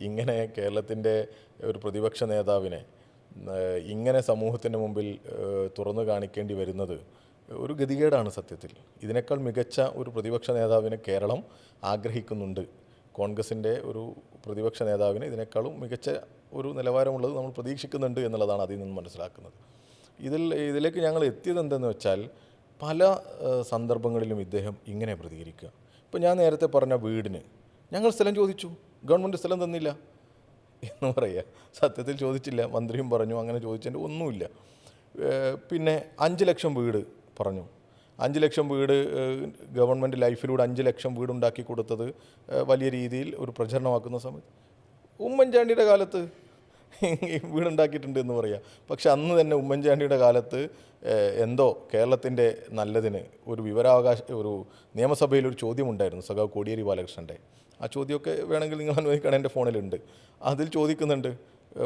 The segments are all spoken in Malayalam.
ഇങ്ങനെ കേരളത്തിൻ്റെ ഒരു പ്രതിപക്ഷ നേതാവിനെ ഇങ്ങനെ സമൂഹത്തിൻ്റെ മുമ്പിൽ തുറന്നു കാണിക്കേണ്ടി വരുന്നത് ഒരു ഗതികേടാണ് സത്യത്തിൽ. ഇതിനേക്കാൾ മികച്ച ഒരു പ്രതിപക്ഷ നേതാവിനെ കേരളം ആഗ്രഹിക്കുന്നുണ്ട്. കോൺഗ്രസിൻ്റെ ഒരു പ്രതിപക്ഷ നേതാവിന് ഇതിനേക്കാളും മികച്ച ഒരു നിലവാരമുള്ളത് നമ്മൾ പ്രതീക്ഷിക്കുന്നുണ്ട് എന്നുള്ളതാണ് അതിൽ നിന്ന് മനസ്സിലാക്കുന്നത്. ഇതിലേക്ക് ഞങ്ങൾ എത്തിയത് എന്തെന്ന് വെച്ചാൽ പല സന്ദർഭങ്ങളിലും ഇദ്ദേഹം ഇങ്ങനെ പ്രതികരിക്കുക. ഇപ്പോൾ ഞാൻ നേരത്തെ പറഞ്ഞ വീടിന് ഞങ്ങൾ സ്ഥലം ചോദിച്ചു, ഗവൺമെൻറ് സ്ഥലം തന്നില്ല എന്ന് പറയുക. സത്യത്തിൽ ചോദിച്ചില്ല, മന്ത്രിയും പറഞ്ഞു അങ്ങനെ ചോദിച്ചതിൻ്റെ ഒന്നുമില്ല. പിന്നെ 5 ലക്ഷം വീട് പറഞ്ഞു. 5 ലക്ഷം വീട് ഗവൺമെൻറ് ലൈഫിലൂടെ 5 ലക്ഷം വീടുണ്ടാക്കി കൊടുത്തത് വലിയ രീതിയിൽ ഒരു പ്രചരണമാക്കുന്ന സമയത്ത് ഉമ്മൻചാണ്ടിയുടെ കാലത്ത് വീടുണ്ടാക്കിയിട്ടുണ്ട് എന്ന് പറയുക. പക്ഷെ അന്ന് തന്നെ ഉമ്മൻചാണ്ടിയുടെ കാലത്ത് എന്തോ കേരളത്തിൻ്റെ നല്ലതിന് ഒരു ഒരു നിയമസഭയിൽ ഒരു ചോദ്യമുണ്ടായിരുന്നു സഖാവ് കോടിയേരി ബാലകൃഷ്ണൻ്റെ. ആ ചോദ്യമൊക്കെ വേണമെങ്കിൽ നിങ്ങൾ അന്വേഷിക്കണം, എൻ്റെ ഫോണിലുണ്ട്. അതിൽ ചോദിക്കുന്നുണ്ട്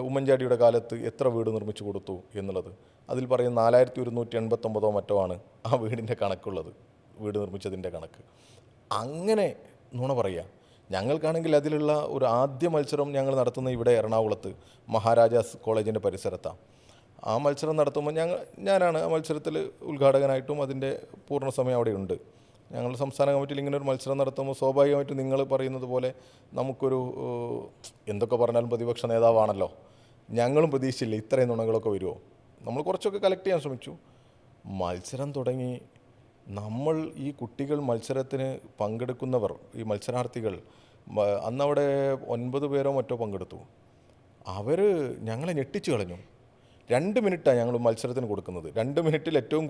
ഉമ്മൻചാണ്ടിയുടെ കാലത്ത് എത്ര വീട് നിർമ്മിച്ചു കൊടുത്തു എന്നുള്ളത്. അതിൽ പറയുന്ന 4189 മറ്റോ ആണ് ആ വീടിൻ്റെ കണക്കുള്ളത്, വീട് നിർമ്മിച്ചതിൻ്റെ കണക്ക്. അങ്ങനെ നുണ പറയുക. ഞങ്ങൾക്കാണെങ്കിൽ അതിലുള്ള ഒരു ആദ്യ മത്സരം ഞങ്ങൾ നടത്തുന്ന ഇവിടെ എറണാകുളത്ത് മഹാരാജാസ് കോളേജിൻ്റെ പരിസരത്താണ്. ആ മത്സരം നടത്തുമ്പോൾ ഞാനാണ് ആ മത്സരത്തിൽ ഉദ്ഘാടകനായിട്ടും അതിൻ്റെ പൂർണ്ണ സമയം അവിടെയുണ്ട്. ഞങ്ങൾ സംസ്ഥാന കമ്മിറ്റിയിൽ ഇങ്ങനെ ഒരു മത്സരം നടത്തുമ്പോൾ സ്വാഭാവികമായിട്ടും നിങ്ങൾ പറയുന്നത് പോലെ നമുക്കൊരു എന്തൊക്കെ പറഞ്ഞാലും പ്രതിപക്ഷ നേതാവാണല്ലോ, ഞങ്ങളും പ്രതീക്ഷിച്ചില്ല ഇത്രയും നുണകളൊക്കെ വരുമോ. നമ്മൾ കുറച്ചൊക്കെ കളക്ട് ചെയ്യാൻ ശ്രമിച്ചു. മത്സരം തുടങ്ങി. നമ്മൾ ഈ കുട്ടികൾ മത്സരത്തിന് പങ്കെടുക്കുന്നവർ, ഈ മത്സരാർത്ഥികൾ, അന്നവിടെ 9 പേരോ മറ്റോ പങ്കെടുത്തു. അവർ ഞങ്ങളെ ഞെട്ടിച്ചു കളഞ്ഞു. 2 മിനിറ്റാണ് ഞങ്ങൾ മത്സരത്തിന് കൊടുക്കുന്നത്. 2 മിനിറ്റിൽ ഏറ്റവും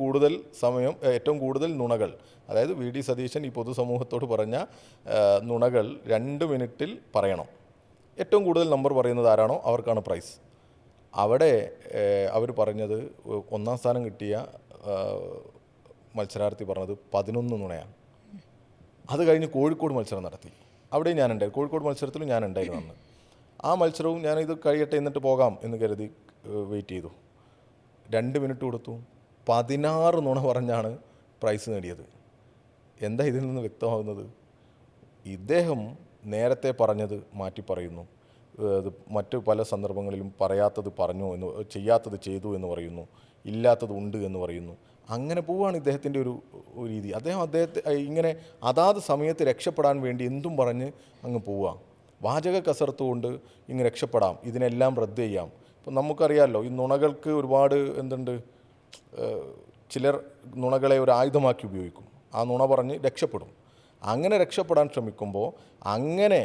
കൂടുതൽ നുണകൾ, അതായത് വി ഡി സതീശൻ ഈ പൊതുസമൂഹത്തോട് പറഞ്ഞ നുണകൾ 2 മിനിറ്റിൽ പറയണം. ഏറ്റവും കൂടുതൽ നമ്പർ പറയുന്നത് ആരാണോ അവർക്കാണ് പ്രൈസ്. അവിടെ അവർ പറഞ്ഞത് 1ാം സ്ഥാനം കിട്ടിയ മത്സരാർത്ഥി പറഞ്ഞത് 11 നുണയാണ്. അത് കഴിഞ്ഞ് കോഴിക്കോട് മത്സരം നടത്തി. അവിടെയും ഞാനുണ്ടായിരുന്നു. കോഴിക്കോട് മത്സരത്തിലും ഞാനുണ്ടായിരുന്നു അന്ന്. ആ മത്സരവും ഞാനിത് കഴിയട്ടെ എന്നിട്ട് പോകാം എന്ന് കരുതി വെയിറ്റ് ചെയ്തു. 2 മിനിറ്റ് കൊടുത്തു. 16 നുണ പറഞ്ഞാണ് പ്രൈസ് നേടിയത്. എന്താ ഇതിൽ നിന്ന് വ്യക്തമാകുന്നത്? ഇദ്ദേഹം നേരത്തെ പറഞ്ഞത് മാറ്റി പറയുന്നു, മറ്റ് പല സന്ദർഭങ്ങളിലും പറയാത്തത് പറഞ്ഞു എന്ന്, ചെയ്യാത്തത് ചെയ്തു എന്ന് പറയുന്നു, ഇല്ലാത്തത് ഉണ്ട് എന്ന് പറയുന്നു. അങ്ങനെ പോവുകയാണ് ഇദ്ദേഹത്തിൻ്റെ ഒരു രീതി. അദ്ദേഹത്തെ ഇങ്ങനെ അതാത് സമയത്ത് രക്ഷപ്പെടാൻ വേണ്ടി എന്തും പറഞ്ഞ് അങ്ങ് പോവുക. വാചക കസർത്ത് കൊണ്ട് ഇങ്ങ് രക്ഷപ്പെടാം, ഇതിനെല്ലാം റദ്ദ് ചെയ്യാം. ഇപ്പം നമുക്കറിയാമല്ലോ, ഈ നുണകൾക്ക് ഒരുപാട് എന്തുണ്ട്, ചിലർ നുണകളെ ഒരു ആയുധമാക്കി ഉപയോഗിക്കും. ആ നുണ പറഞ്ഞ് രക്ഷപ്പെടും. അങ്ങനെ രക്ഷപ്പെടാൻ ശ്രമിക്കുമ്പോൾ അങ്ങനെ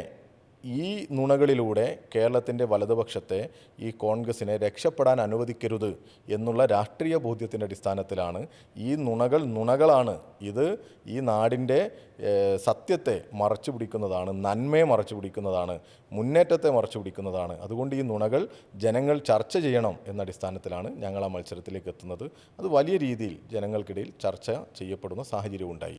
ഈ നുണകളിലൂടെ കേരളത്തിൻ്റെ വലതുപക്ഷത്തെ, ഈ കോൺഗ്രസിനെ രക്ഷപ്പെടാൻ അനുവദിക്കരുത് എന്നുള്ള രാഷ്ട്രീയ ബോധ്യത്തിൻ്റെ അടിസ്ഥാനത്തിലാണ് ഈ നുണകളാണ്. ഇത് ഈ നാടിൻ്റെ സത്യത്തെ മറച്ചു പിടിക്കുന്നതാണ്, നന്മയെ മറച്ചു പിടിക്കുന്നതാണ്, മുന്നേറ്റത്തെ മറച്ചു പിടിക്കുന്നതാണ്. അതുകൊണ്ട് ഈ നുണകൾ ജനങ്ങൾ ചർച്ച ചെയ്യണം എന്ന അടിസ്ഥാനത്തിലാണ് ഞങ്ങൾ ആ മത്സരത്തിലേക്ക് എത്തുന്നത്. അത് വലിയ രീതിയിൽ ജനങ്ങൾക്കിടയിൽ ചർച്ച ചെയ്യപ്പെടുന്ന സാഹചര്യം ഉണ്ടായി.